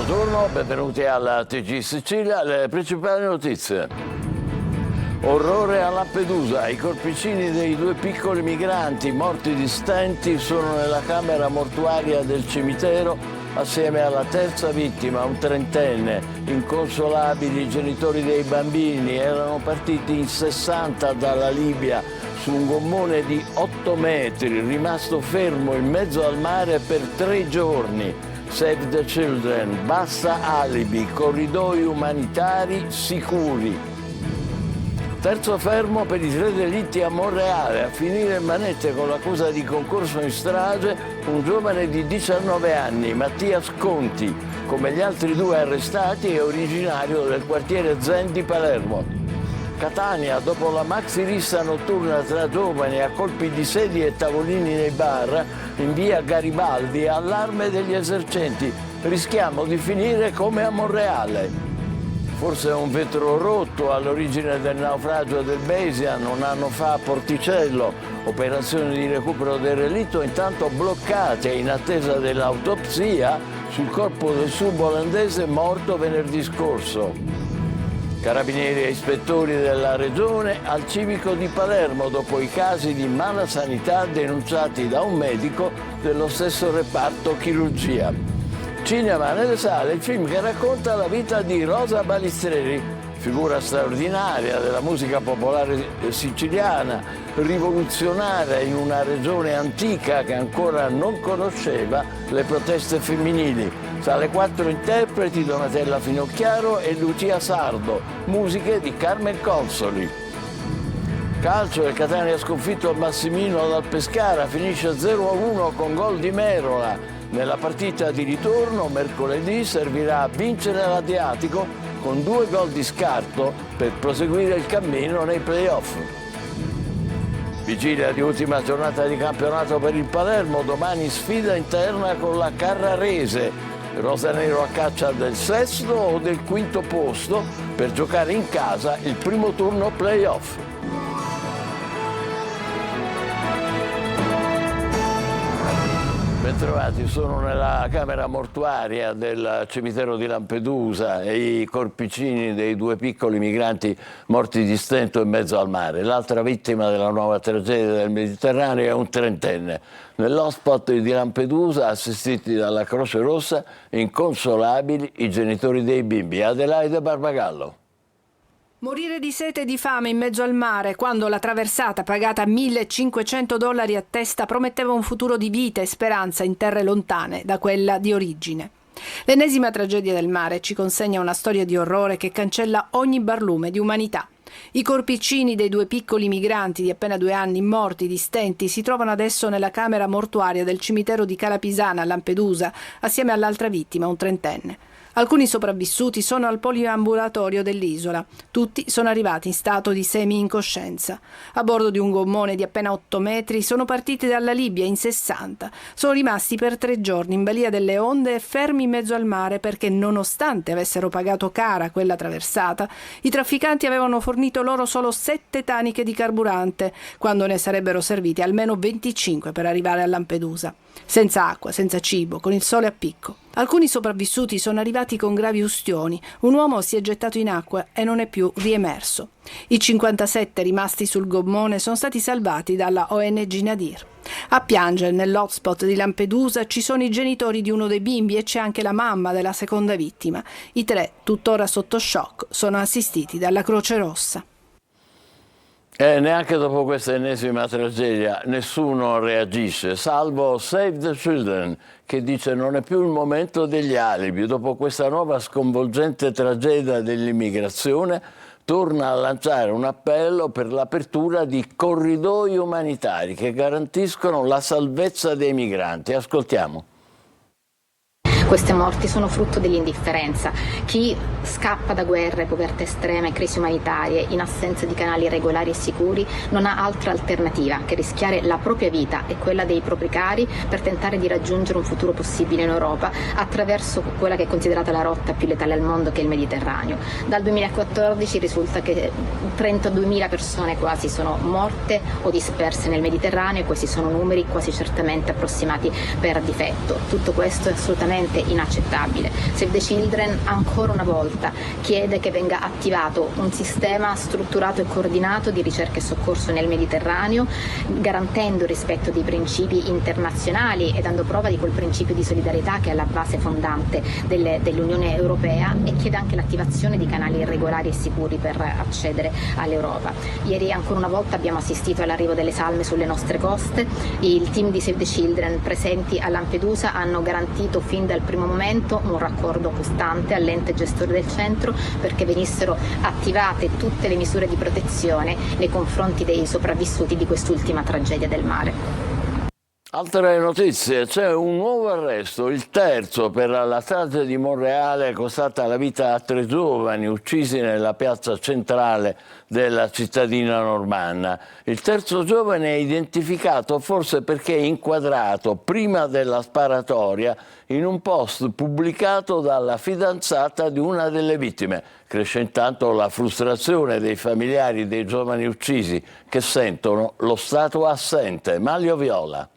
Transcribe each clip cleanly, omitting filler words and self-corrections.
Buongiorno, benvenuti alla TG Sicilia, le principali notizie. Orrore a Lampedusa, i corpicini dei due piccoli migranti morti di stenti sono nella camera mortuaria del cimitero assieme alla terza vittima, un trentenne. Inconsolabili i genitori dei bambini, erano partiti in 60 dalla Libia su un gommone di 8 metri, rimasto fermo in mezzo al mare per 3 giorni. Save the Children, basta alibi, corridoi umanitari sicuri. Terzo fermo per i 3 delitti a Monreale, a finire in manette con l'accusa di concorso in strage un giovane di 19 anni, Mattia Sconti. Come gli altri 2 arrestati è originario del quartiere Zen di Palermo. Catania, dopo la maxi rissa notturna tra giovani a colpi di sedie e tavolini nei bar, in via Garibaldi, allarme degli esercenti. Rischiamo di finire come a Monreale. Forse un vetro rotto all'origine del naufragio del Basian un anno fa a Porticello. Operazioni di recupero del relitto intanto bloccate in attesa dell'autopsia sul corpo del sub-olandese morto venerdì scorso. Carabinieri e ispettori della regione al civico di Palermo dopo i casi di malasanità denunciati da un medico dello stesso reparto chirurgia. Cinema nelle sale, il film che racconta la vita di Rosa Balistreri, figura straordinaria della musica popolare siciliana, rivoluzionaria in una regione antica che ancora non conosceva le proteste femminili. Sale 4 interpreti, Donatella Finocchiaro e Lucia Sardo, musiche di Carmen Consoli. Calcio, il Catania ha sconfitto il Massimino dal Pescara, finisce 0-1 con gol di Merola. Nella partita di ritorno, mercoledì, servirà a vincere l'Adriatico con 2 gol di scarto per proseguire il cammino nei play-off. Vigilia di ultima giornata di campionato per il Palermo, domani sfida interna con la Carrarese. Rosanero a caccia del 6° o del 5° posto per giocare in casa il primo turno play-off. Bentrovati, sono nella camera mortuaria del cimitero di Lampedusa e i corpicini dei 2 piccoli migranti morti di stento in mezzo al mare. L'altra vittima della nuova tragedia del Mediterraneo è un trentenne. Nell'hotspot di Lampedusa, assistiti dalla Croce Rossa, inconsolabili i genitori dei bimbi. Adelaide Barbagallo. Morire di sete e di fame in mezzo al mare quando la traversata pagata $1.500 a testa prometteva un futuro di vita e speranza in terre lontane da quella di origine. L'ennesima tragedia del mare ci consegna una storia di orrore che cancella ogni barlume di umanità. I corpicini dei 2 piccoli migranti di appena 2 anni morti di stenti si trovano adesso nella camera mortuaria del cimitero di Calapisana a Lampedusa assieme all'altra vittima, un trentenne. Alcuni sopravvissuti sono al poliambulatorio dell'isola. Tutti sono arrivati in stato di semi-incoscienza. A bordo di un gommone di appena 8 metri sono partiti dalla Libia in 60. Sono rimasti per 3 giorni in balia delle onde e fermi in mezzo al mare perché, nonostante avessero pagato cara quella traversata, i trafficanti avevano fornito loro solo 7 taniche di carburante, quando ne sarebbero serviti almeno 25 per arrivare a Lampedusa. Senza acqua, senza cibo, con il sole a picco. Alcuni sopravvissuti sono arrivati con gravi ustioni. Un uomo si è gettato in acqua e non è più riemerso. I 57 rimasti sul gommone sono stati salvati dalla ONG Nadir. A piangere nell'hotspot di Lampedusa ci sono i genitori di uno dei bimbi e c'è anche la mamma della seconda vittima. I 3, tuttora sotto shock, sono assistiti dalla Croce Rossa. Neanche dopo questa ennesima tragedia nessuno reagisce, salvo Save the Children, che dice non è più il momento degli alibi. Dopo questa nuova sconvolgente tragedia dell'immigrazione, torna a lanciare un appello per l'apertura di corridoi umanitari che garantiscono la salvezza dei migranti. Ascoltiamo. Queste morti sono frutto dell'indifferenza. Chi scappa da guerre, povertà estreme, crisi umanitarie, in assenza di canali regolari e sicuri, non ha altra alternativa che rischiare la propria vita e quella dei propri cari per tentare di raggiungere un futuro possibile in Europa attraverso quella che è considerata la rotta più letale al mondo, che è il Mediterraneo. Dal 2014 risulta che 32.000 persone quasi sono morte o disperse nel Mediterraneo e questi sono numeri quasi certamente approssimati per difetto. Tutto questo è assolutamente assolutamente inaccettabile. Save the Children ancora una volta chiede che venga attivato un sistema strutturato e coordinato di ricerca e soccorso nel Mediterraneo, garantendo il rispetto dei principi internazionali e dando prova di quel principio di solidarietà che è la base fondante dell'Unione Europea, e chiede anche l'attivazione di canali regolari e sicuri per accedere all'Europa. Ieri ancora una volta abbiamo assistito all'arrivo delle salme sulle nostre coste. Il team di Save the Children presenti a Lampedusa hanno garantito fin dal primo momento un raccordo costante all'ente gestore del centro perché venissero attivate tutte le misure di protezione nei confronti dei sopravvissuti di quest'ultima tragedia del mare. Altre notizie, c'è un nuovo arresto, il terzo per la strage di Monreale costata la vita a 3 giovani uccisi nella piazza centrale della cittadina normanna. Il terzo giovane è identificato forse perché è inquadrato prima della sparatoria in un post pubblicato dalla fidanzata di una delle vittime. Cresce intanto la frustrazione dei familiari dei giovani uccisi che sentono lo Stato assente. Maglio Viola.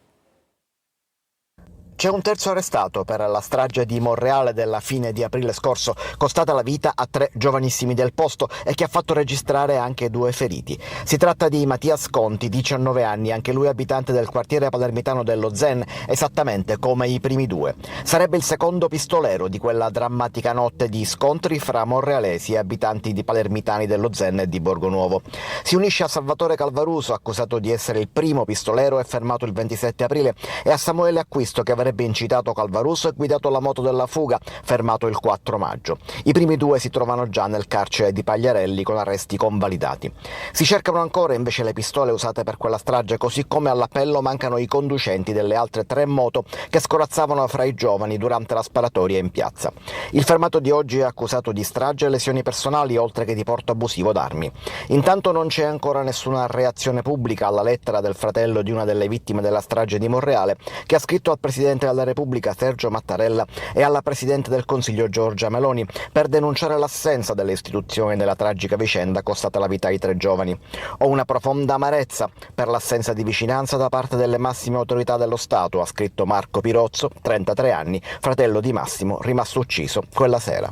C'è un terzo arrestato per la strage di Monreale della fine di aprile scorso, costata la vita a 3 giovanissimi del posto e che ha fatto registrare anche 2 feriti. Si tratta di Mattias Conti, 19 anni, anche lui abitante del quartiere palermitano dello Zen, esattamente come i primi 2. Sarebbe il secondo pistolero di quella drammatica notte di scontri fra monrealesi e abitanti di palermitani dello Zen e di Borgonuovo. Si unisce a Salvatore Calvaruso, accusato di essere il primo pistolero e fermato il 27 aprile, e a Samuele Acquisto, che avrebbe incitato Calvaruso e guidato la moto della fuga, fermato il 4 maggio. I primi 2 si trovano già nel carcere di Pagliarelli con arresti convalidati. Si cercano ancora invece le pistole usate per quella strage, così come all'appello mancano i conducenti delle altre 3 moto che scorazzavano fra i giovani durante la sparatoria in piazza. Il fermato di oggi è accusato di strage e lesioni personali, oltre che di porto abusivo d'armi. Intanto non c'è ancora nessuna reazione pubblica alla lettera del fratello di una delle vittime della strage di Monreale, che ha scritto al Presidente della Repubblica Sergio Mattarella e alla Presidente del Consiglio Giorgia Meloni per denunciare l'assenza delle istituzioni nella tragica vicenda costata la vita ai 3 giovani. Ho una profonda amarezza per l'assenza di vicinanza da parte delle massime autorità dello Stato, ha scritto Marco Pirozzo, 33 anni, fratello di Massimo, rimasto ucciso quella sera.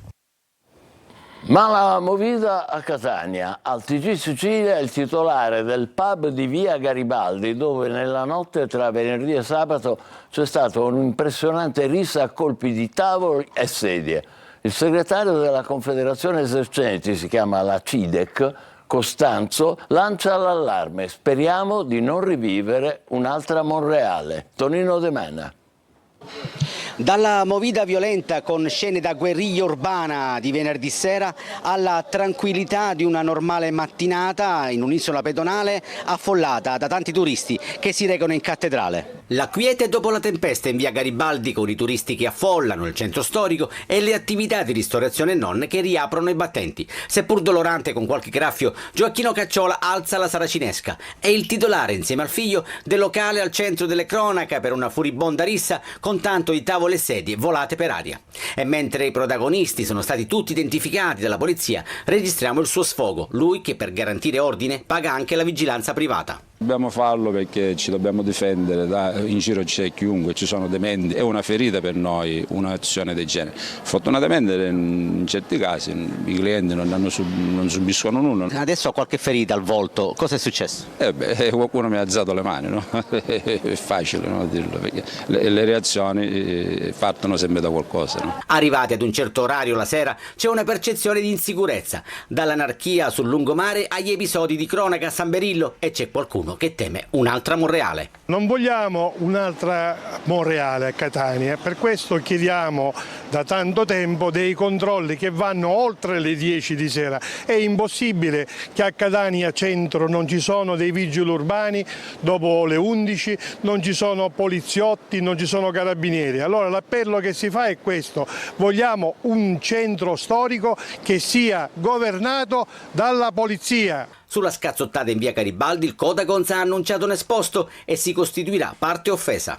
Ma la movida a Catania, al TG Sicilia, il titolare del pub di via Garibaldi, dove nella notte tra venerdì e sabato c'è stata un'impressionante rissa a colpi di tavoli e sedie. Il segretario della Confederazione Esercenti, si chiama la CIDEC, Costanzo, lancia l'allarme. Speriamo di non rivivere un'altra Monreale. Tonino De Mena. Dalla movida violenta con scene da guerriglia urbana di venerdì sera alla tranquillità di una normale mattinata in un'isola pedonale affollata da tanti turisti che si recano in cattedrale. La quiete dopo la tempesta in via Garibaldi, con i turisti che affollano il centro storico e le attività di ristorazione e non che riaprono i battenti. Seppur dolorante con qualche graffio, Gioacchino Cacciola alza la saracinesca. È il titolare insieme al figlio del locale al centro delle cronache per una furibonda rissa con tanto di tavole e sedie volate per aria. E mentre i protagonisti sono stati tutti identificati dalla polizia, registriamo il suo sfogo, lui che per garantire ordine paga anche la vigilanza privata. Dobbiamo farlo perché ci dobbiamo difendere, in giro c'è chiunque, ci sono dementi, è una ferita per noi un'azione del genere. Fortunatamente in certi casi i clienti non subiscono nulla. Adesso ho qualche ferita al volto, cosa è successo? Qualcuno mi ha alzato le mani, no? È facile, no, dirlo, perché le reazioni partono sempre da qualcosa. No? Arrivati ad un certo orario la sera c'è una percezione di insicurezza, dall'anarchia sul lungomare agli episodi di cronaca a San Berillo, e c'è qualcuno che teme un'altra Monreale. Non vogliamo un'altra Monreale a Catania, per questo chiediamo da tanto tempo dei controlli che vanno oltre le 10 di sera. È impossibile che a Catania centro non ci sono dei vigili urbani dopo le 11, non ci sono poliziotti, non ci sono carabinieri. Allora l'appello che si fa è questo: vogliamo un centro storico che sia governato dalla polizia. Sulla scazzottata in via Garibaldi il Codacons ha annunciato un esposto e si costituirà parte offesa.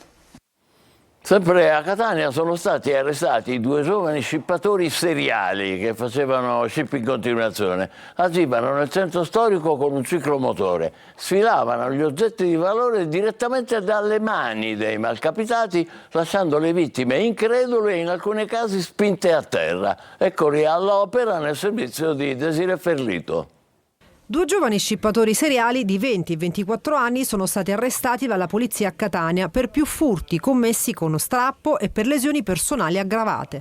Sempre a Catania sono stati arrestati 2 giovani scippatori seriali che facevano scippi in continuazione. Agivano nel centro storico con un ciclomotore, sfilavano gli oggetti di valore direttamente dalle mani dei malcapitati, lasciando le vittime incredule e in alcuni casi spinte a terra. Eccoli all'opera nel servizio di Desiree Ferlito. 2 giovani scippatori seriali di 20 e 24 anni sono stati arrestati dalla polizia a Catania per più furti commessi con strappo e per lesioni personali aggravate.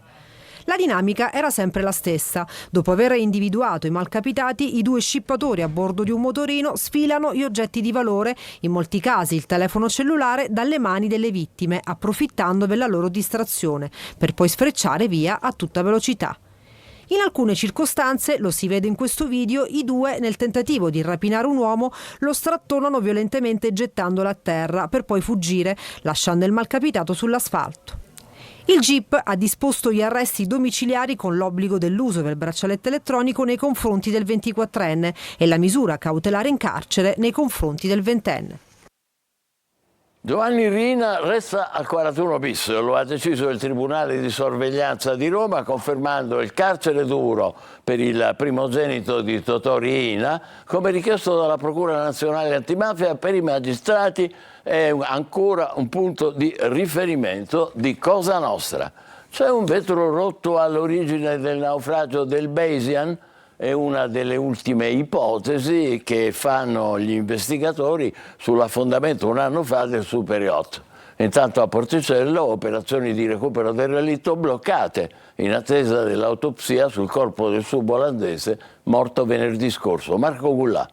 La dinamica era sempre la stessa. Dopo aver individuato i malcapitati, i 2 scippatori a bordo di un motorino sfilano gli oggetti di valore, in molti casi il telefono cellulare, dalle mani delle vittime, approfittando della loro distrazione, per poi sfrecciare via a tutta velocità. In alcune circostanze, lo si vede in questo video, i 2 nel tentativo di rapinare un uomo lo strattonano violentemente gettandolo a terra per poi fuggire, lasciando il malcapitato sull'asfalto. Il GIP ha disposto gli arresti domiciliari con l'obbligo dell'uso del braccialetto elettronico nei confronti del 24enne e la misura cautelare in carcere nei confronti del 20enne. Giovanni Riina resta al 41 bis, lo ha deciso il Tribunale di Sorveglianza di Roma, confermando il carcere duro per il primogenito di Totò Riina, come richiesto dalla Procura Nazionale Antimafia. Per i magistrati è ancora un punto di riferimento di Cosa Nostra. C'è un vetro rotto all'origine del naufragio del Basian. È una delle ultime ipotesi che fanno gli investigatori sull'affondamento un anno fa del super yacht. Intanto a Porticello operazioni di recupero del relitto bloccate in attesa dell'autopsia sul corpo del subolandese morto venerdì scorso. Marco Gullà.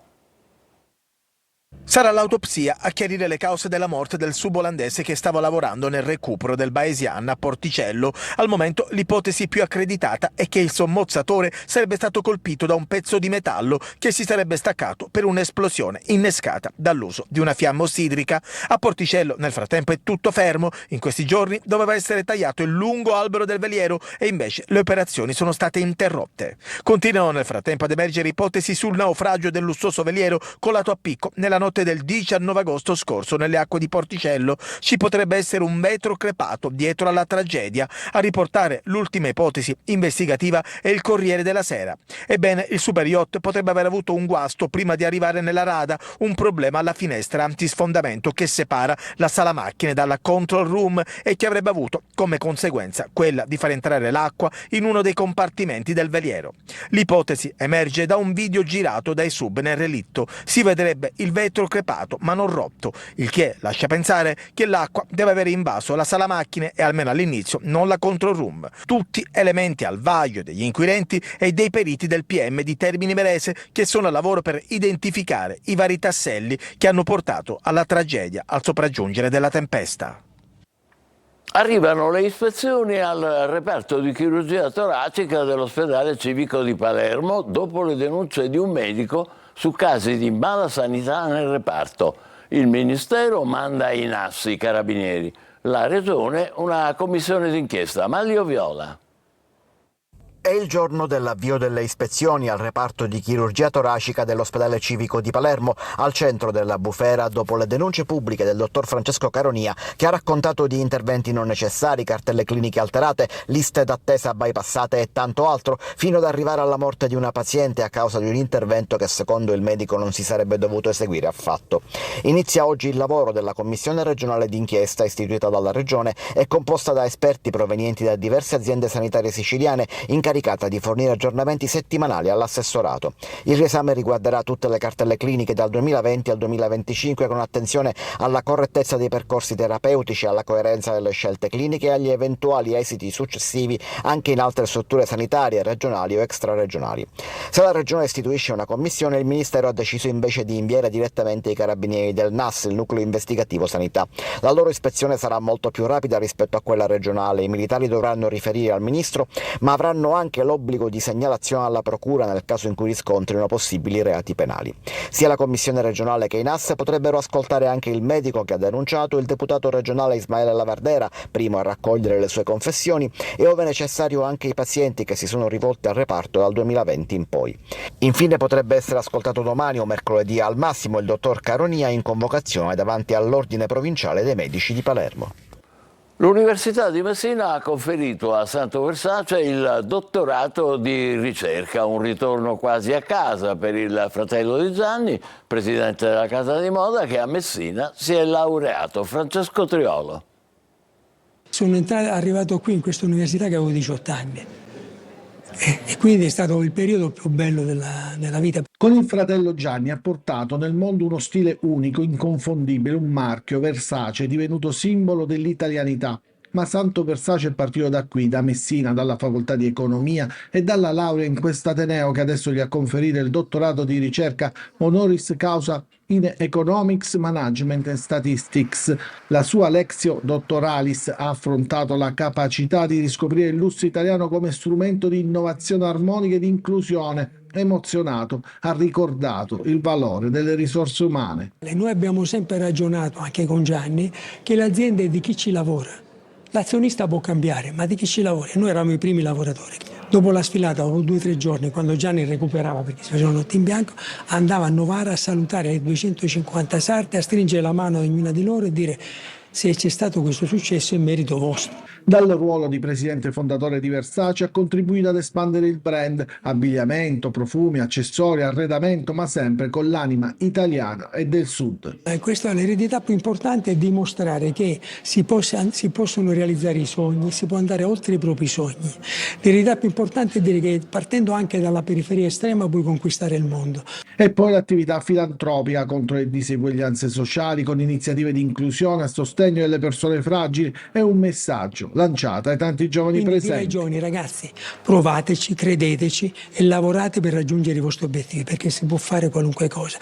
Sarà l'autopsia a chiarire le cause della morte del subolandese che stava lavorando nel recupero del Baesian a Porticello. Al momento l'ipotesi più accreditata è che il sommozzatore sarebbe stato colpito da un pezzo di metallo che si sarebbe staccato per un'esplosione innescata dall'uso di una fiamma ossidrica. A Porticello nel frattempo è tutto fermo. In questi giorni doveva essere tagliato il lungo albero del veliero e invece le operazioni sono state interrotte. Continuano nel frattempo ad emergere ipotesi sul naufragio del lussuoso veliero colato a picco nella notte del 19 agosto scorso nelle acque di Porticello. Ci potrebbe essere un vetro crepato dietro alla tragedia. A riportare l'ultima ipotesi investigativa è il Corriere della Sera. Ebbene, il super yacht potrebbe aver avuto un guasto prima di arrivare nella rada, un problema alla finestra antisfondamento che separa la sala macchine dalla control room e che avrebbe avuto come conseguenza quella di far entrare l'acqua in uno dei compartimenti del veliero. L'ipotesi emerge da un video girato dai sub nel relitto. Si vedrebbe il vetro crepato ma non rotto, il che lascia pensare che l'acqua deve aver invaso la sala macchine e almeno all'inizio non la control room. Tutti elementi al vaglio degli inquirenti e dei periti del PM di Termini Imerese che sono a lavoro per identificare i vari tasselli che hanno portato alla tragedia, al sopraggiungere della tempesta. Arrivano le ispezioni al reparto di chirurgia toracica dell'ospedale civico di Palermo dopo le denunce di un medico su casi di malasanità nel reparto. Il Ministero manda in ASSI i carabinieri, la Regione una commissione d'inchiesta. Manlio Viola. È il giorno dell'avvio delle ispezioni al reparto di chirurgia toracica dell'ospedale civico di Palermo, al centro della bufera, dopo le denunce pubbliche del dottor Francesco Caronia, che ha raccontato di interventi non necessari, cartelle cliniche alterate, liste d'attesa bypassate e tanto altro, fino ad arrivare alla morte di una paziente a causa di un intervento che secondo il medico non si sarebbe dovuto eseguire affatto. Inizia oggi il lavoro della commissione regionale d'inchiesta istituita dalla Regione e composta da esperti provenienti da diverse aziende sanitarie siciliane, incaricata di fornire aggiornamenti settimanali all'assessorato. Il riesame riguarderà tutte le cartelle cliniche dal 2020 al 2025 con attenzione alla correttezza dei percorsi terapeutici, alla coerenza delle scelte cliniche e agli eventuali esiti successivi anche in altre strutture sanitarie, regionali o extraregionali. Se la Regione istituisce una commissione, il Ministero ha deciso invece di inviare direttamente i carabinieri del NAS, il Nucleo Investigativo Sanità. La loro ispezione sarà molto più rapida rispetto a quella regionale. I militari dovranno riferire al Ministro, ma avranno anche l'obbligo di segnalazione alla Procura nel caso in cui riscontrino possibili reati penali. Sia la Commissione regionale che i NAS potrebbero ascoltare anche il medico che ha denunciato, il deputato regionale Ismaele Lavardera, primo a raccogliere le sue confessioni, e ove necessario anche i pazienti che si sono rivolti al reparto dal 2020 in poi. Infine potrebbe essere ascoltato domani o mercoledì al massimo il dottor Caronia in convocazione davanti all'Ordine Provinciale dei Medici di Palermo. L'Università di Messina ha conferito a Santo Versace il dottorato di ricerca, un ritorno quasi a casa per il fratello di Gianni, presidente della casa di moda, che a Messina si è laureato. Francesco Triolo. Sono arrivato qui in questa università che avevo 18 anni e quindi è stato il periodo più bello della vita. Con il fratello Gianni ha portato nel mondo uno stile unico, inconfondibile, un marchio, Versace, divenuto simbolo dell'italianità. Ma Santo Versace è partito da qui, da Messina, dalla facoltà di economia e dalla laurea in quest'ateneo che adesso gli ha conferito il dottorato di ricerca honoris causa in Economics, Management and Statistics. La sua Lectio Doctoralis ha affrontato la capacità di riscoprire il lusso italiano come strumento di innovazione armonica e di inclusione. Emozionato, ha ricordato il valore delle risorse umane. Noi abbiamo sempre ragionato, anche con Gianni, che l'azienda è di chi ci lavora. L'azionista può cambiare, ma di chi ci lavora? Noi eravamo i primi lavoratori. Dopo la sfilata, dopo 2 o 3 giorni, quando Gianni recuperava, perché si faceva notte in bianco, andava a Novara a salutare le 250 sarde, a stringere la mano di ognuna di loro e dire: se c'è stato questo successo è merito vostro. Dal ruolo di presidente fondatore di Versace ha contribuito ad espandere il brand, abbigliamento, profumi, accessori, arredamento, ma sempre con l'anima italiana e del sud. Questa è l'eredità più importante, è dimostrare che si possono realizzare i sogni, si può andare oltre i propri sogni. L'eredità più importante è dire che partendo anche dalla periferia estrema puoi conquistare il mondo. E poi l'attività filantropica contro le diseguaglianze sociali con iniziative di inclusione a sostegno delle persone fragili è un messaggio lanciato ai tanti giovani presenti. Ai giovani ragazzi, provateci, credeteci e lavorate per raggiungere i vostri obiettivi, perché si può fare qualunque cosa.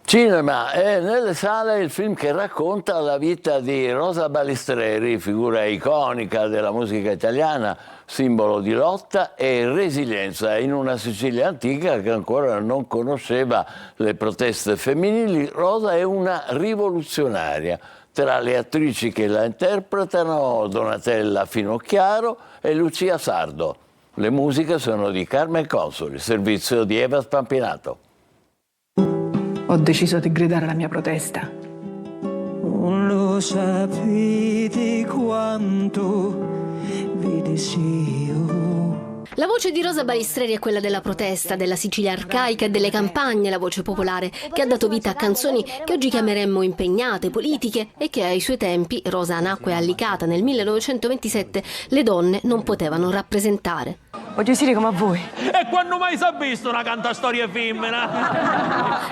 Cinema, è nelle sale il film che racconta la vita di Rosa Balistreri, figura iconica della musica italiana, simbolo di lotta e resilienza in una Sicilia antica che ancora non conosceva le proteste femminili. Rosa è una rivoluzionaria. Tra le attrici che la interpretano Donatella Finocchiaro e Lucia Sardo. Le musiche sono di Carmen Consoli, servizio di Eva Spampinato. Ho deciso di gridare la mia protesta. Non lo sapete quanto vi desio. La voce di Rosa Balistreri è quella della protesta, della Sicilia arcaica e delle campagne, la voce popolare, che ha dato vita a canzoni che oggi chiameremmo impegnate, politiche e che ai suoi tempi, Rosa nacque a Licata nel 1927, le donne non potevano rappresentare. Voglio essere come a voi. E quando mai si è visto una cantastoria femmina?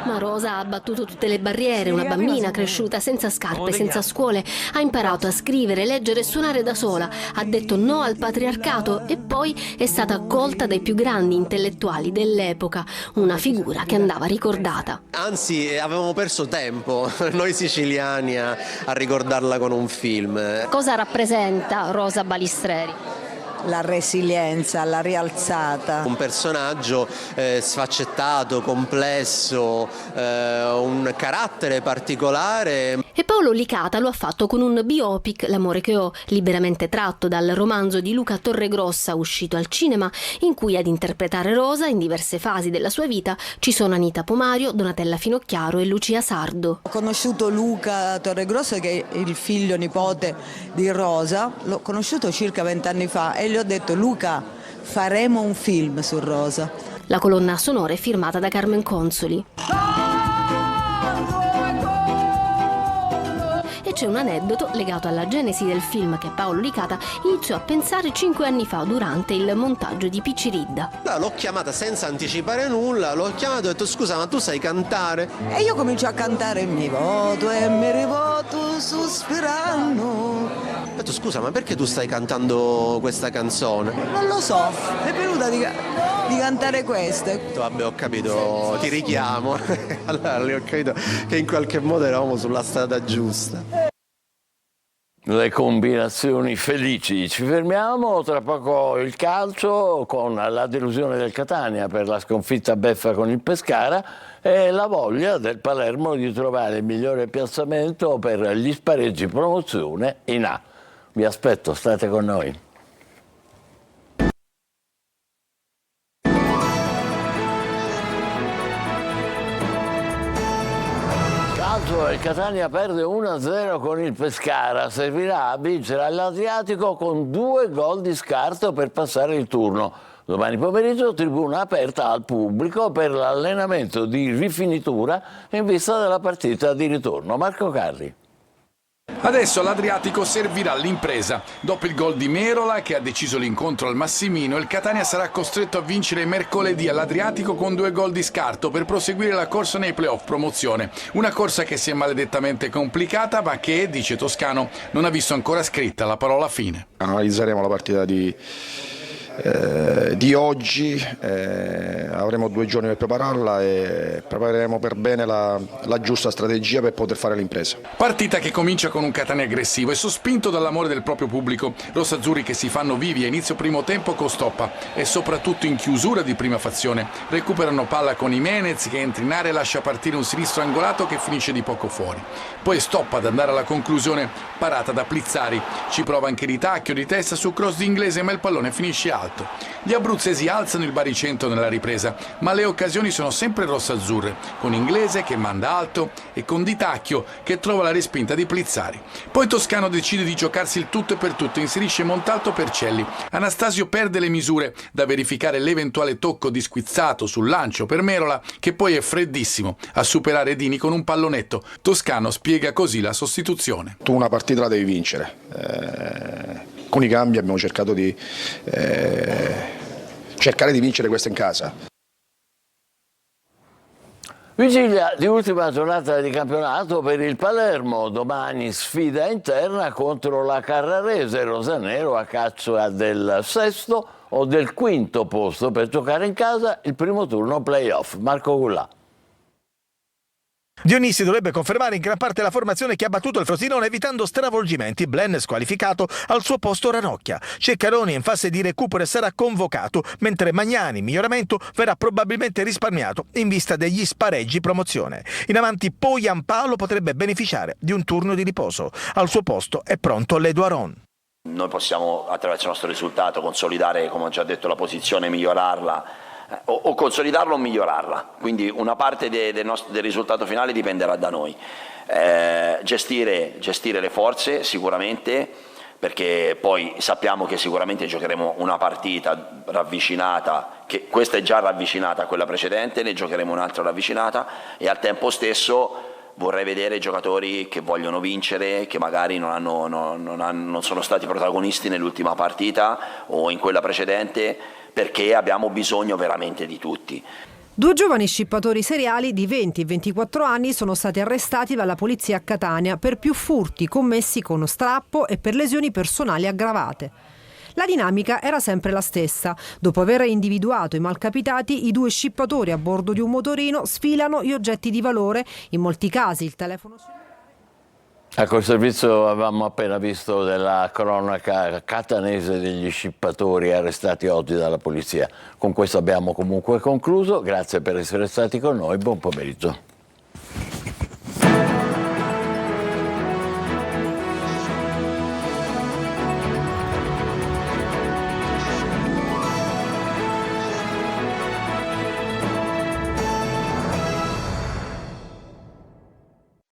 Ma Rosa ha abbattuto tutte le barriere, una bambina cresciuta senza scarpe, senza scuole, ha imparato a scrivere, leggere e suonare da sola, ha detto no al patriarcato e poi è stata accolta dai più grandi intellettuali dell'epoca, una figura che andava ricordata. Anzi, avevamo perso tempo, noi siciliani, a ricordarla con un film. Cosa rappresenta Rosa Balistreri? La resilienza, la rialzata. Un personaggio sfaccettato, complesso, un carattere particolare. E Paolo Licata lo ha fatto con un biopic, L'amore che ho, liberamente tratto dal romanzo di Luca Torregrossa uscito al cinema, in cui ad interpretare Rosa in diverse fasi della sua vita ci sono Anita Pomario, Donatella Finocchiaro e Lucia Sardo. Ho conosciuto Luca Torregrossa, che è il figlio nipote di Rosa, l'ho conosciuto circa 20 anni fa e gli ho detto: Luca, faremo un film su Rosa. La colonna sonora è firmata da Carmen Consoli. E c'è un aneddoto legato alla genesi del film che Paolo Licata iniziò a pensare 5 anni fa durante il montaggio di Picciridda. L'ho chiamata senza anticipare nulla, l'ho chiamata e ho detto: scusa, ma tu sai cantare? E io comincio a cantare: mi voto e mi rivoto sospirando. Ho detto: scusa, ma perché tu stai cantando questa canzone? Non lo so, è venuta di cantare queste. Ho detto: vabbè, ho capito, ti richiamo. Allora lì ho capito che in qualche modo eravamo sulla strada giusta. Le combinazioni felici. Ci fermiamo, tra poco il calcio con la delusione del Catania per la sconfitta beffa con il Pescara e la voglia del Palermo di trovare il migliore piazzamento per gli spareggi promozione in A. Vi aspetto, state con noi. Calcio, il Catania perde 1-0 con il Pescara, servirà a vincere all'Adriatico con 2 gol di scarto per passare il turno. Domani pomeriggio tribuna aperta al pubblico per l'allenamento di rifinitura in vista della partita di ritorno. Marco Carri. Adesso l'Adriatico servirà l'impresa. Dopo il gol di Merola, che ha deciso l'incontro al Massimino, il Catania sarà costretto a vincere mercoledì all'Adriatico con 2 gol di scarto per proseguire la corsa nei playoff promozione. Una corsa che si è maledettamente complicata, ma che, dice Toscano, non ha visto ancora scritta la parola fine. Analizzeremo la partita di oggi, avremo 2 giorni per prepararla e prepareremo per bene la giusta strategia per poter fare l'impresa. Partita che comincia con un Catania aggressivo e sospinto dall'amore del proprio pubblico. Rossazzurri che si fanno vivi a inizio primo tempo con Stoppa e soprattutto in chiusura di prima fazione. Recuperano palla con Jimenez che entra in area e lascia partire un sinistro angolato che finisce di poco fuori. Poi Stoppa ad andare alla conclusione, parata da Plizzari. Ci prova anche di tacchio, di testa su cross di Inglese, ma il pallone finisce alto. Gli abruzzesi alzano il baricentro nella ripresa, ma le occasioni sono sempre rossazzurre, con Inglese che manda alto e con Di Tacchio che trova la respinta di Plizzari. Poi Toscano decide di giocarsi il tutto e per tutto, inserisce Montalto per Celli. Anastasio perde le misure, da verificare l'eventuale tocco di Squizzato sul lancio per Merola, che poi è freddissimo a superare Dini con un pallonetto. Toscano spiega così la sostituzione. Tu una partita la devi vincere. Con i cambi abbiamo cercato di cercare di vincere questa in casa. Vigilia di ultima giornata di campionato per il Palermo. Domani sfida interna contro la Carrarese. Rosanero a caccia del 6° o del 5° posto per giocare in casa il primo turno playoff. Marco Gullà. Dionissi dovrebbe confermare in gran parte la formazione che ha battuto il Frosinone evitando stravolgimenti. Blen squalificato, al suo posto Ranocchia. Ceccaroni in fase di recupero sarà convocato, mentre Magnani, miglioramento, verrà probabilmente risparmiato in vista degli spareggi promozione. In avanti Poyan Paolo potrebbe beneficiare di un turno di riposo. Al suo posto è pronto Leduaron. Noi possiamo attraverso il nostro risultato consolidare, come ho già detto, la posizione, migliorarla. O consolidarla o migliorarla, quindi una parte del risultato finale dipenderà da noi. Gestire le forze sicuramente, perché poi sappiamo che sicuramente giocheremo una partita ravvicinata, che questa è già ravvicinata a quella precedente, ne giocheremo un'altra ravvicinata e al tempo stesso vorrei vedere giocatori che vogliono vincere, che magari non sono stati protagonisti nell'ultima partita o in quella precedente, perché abbiamo bisogno veramente di tutti. 2 giovani scippatori seriali di 20 e 24 anni sono stati arrestati dalla polizia a Catania per più furti commessi con strappo e per lesioni personali aggravate. La dinamica era sempre la stessa. Dopo aver individuato i malcapitati, i 2 scippatori a bordo di un motorino sfilano gli oggetti di valore, in molti casi il telefono cellulare. Ecco, il servizio avevamo appena visto della cronaca catanese degli scippatori arrestati oggi dalla polizia. Con questo abbiamo comunque concluso. Grazie per essere stati con noi. Buon pomeriggio.